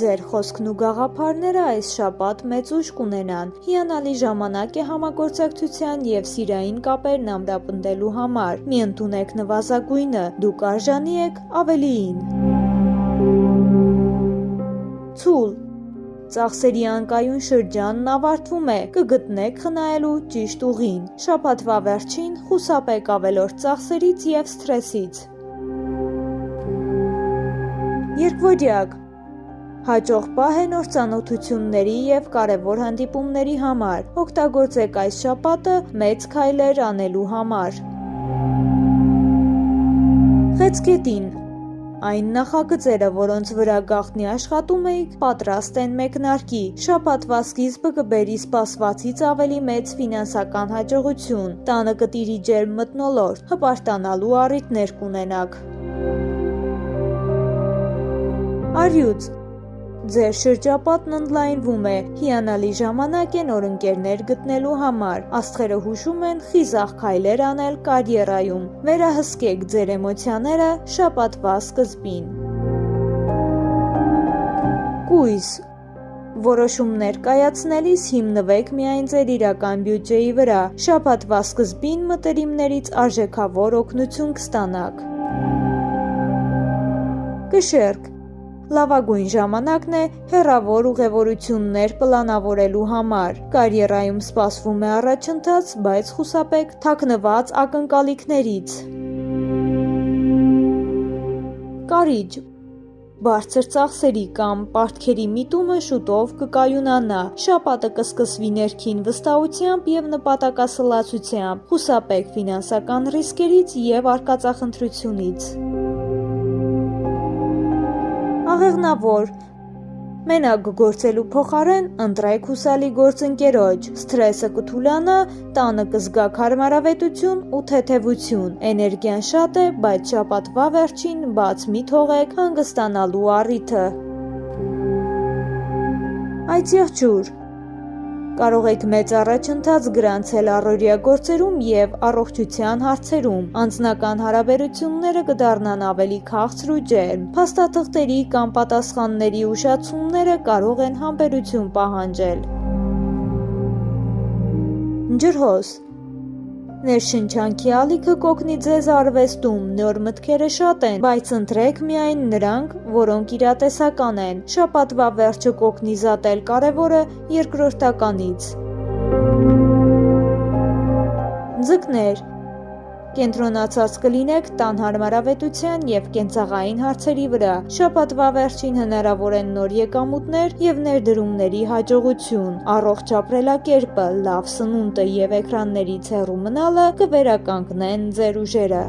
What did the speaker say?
ձեր խոսքն ու գաղափարները այս շաբաթ մեծ ուժ կունենան։ Հիանալի ժամանակ է համագործակցության և սիրային կապերն ամրապնդելու համար։ Մի ընդունեք նվազագույնը, դուք արժանի եք ավելիին։ Ցուլ ծախսերի անկայուն շրջանն ավարտվում է, կգտնեք խնայելու ճիշտ ուղին։ Շաբաթվա վերջին խուսափեք ավելորդ ծախսերից և սթրեսից։ Երկվորյակ հաջող պահ է նոր ծանոթությունների և կարևոր հանդիպումների համար։ Օգտագործեք այս շաբաթը մեծ քայլեր անելու համար։ Խեցգետին այն նախագծերը, որոնց վրա գաղտնի աշխատում էիք, պատրաստ են մեկնարկի։ Շաբաթվա սկիզբը կբերի սպասվածից ավելի մեծ ֆինանսական հաջողություն։ Տանը կտիրի ջերմ մթնոլորտ, հպարտանալու առիթներ կունենաք։ Առյուծ ձեր շրջապատն ընդլայնվում է, հիանալի ժամանակ է նոր ընկերներ գտնելու համար։ Աստղերը հուշում են խիզախ քայլեր անել կարիերայում։ Վերահսկեք ձեր էմոցիաները շաբաթվա սկզբին։ Կույս որոշումներ կայացնելիս հիմնվեք միայն ձեր իրական բյուջեի վրա։ Շաբաթվա սկզբին մտերիմներից արժեքավոր օգնություն կստանաք։ Կշեռք լավագույն ժամանակն է հեռավոր ուղևորություններ պլանավորելու համար։ Կարիերայում սպասվում է առաջընթաց, բայց խուսափեք թաքնված ակնկալիքներից։ Կարիճ բարձր ծախսերի կամ պարտքերի միտումը շուտով կկայունանա։ Շաբաթը կսկսվի ներքին վստահությամբ և նպատակասլացությամբ։ Խուսափեք ֆինանսական ռիսկերից և արկածախնդրությունից։ Աղեղնավոր մենակ գործելու փոխարեն ընտրեք հուսալի գործընկերոջ։ Սթրեսը կթուլանա, տանը կզգաք հարմարավետություն ու թեթևություն։ Էներգիան շատ է, բայց շաբաթվա վերջին բաց մի թողեք հանգստանալու առիթը։ Այծեղջյուր կարող եք մեծ առաջընթաց գրանցել առօրյա գործերում և առողջության հարցերում։ Անձնական հարաբերությունները կդառնան ավելի քաղցր ու ջերմ։ Փաստաթղթերի կամ պատասխանների ուշացումները կարող են համբերություն պահանջել։ Ջրհոս ներշնչանքի ալիքը կօգնի ձեզ արվեստում, նոր մտքերը շատ են, բայց ընտրեք միայն նրանք, որոնք իրատեսական են։ Շաբաթվա վերջը կօգնի զատել կարևորը երկրորդականից։ Ձկներ կենտրոնացած կլինեք տան հարմարավետության և կենցաղային հարցերի վրա։ Շաբաթվա վերջին հնարավոր են նոր եկամուտներ և ներդրումների հաջողություն։ Առողջ ապրելակերպը, լավ սնունդը և էկրաններից հեռու մնալը կվերականգնեն ձեր ուժերը։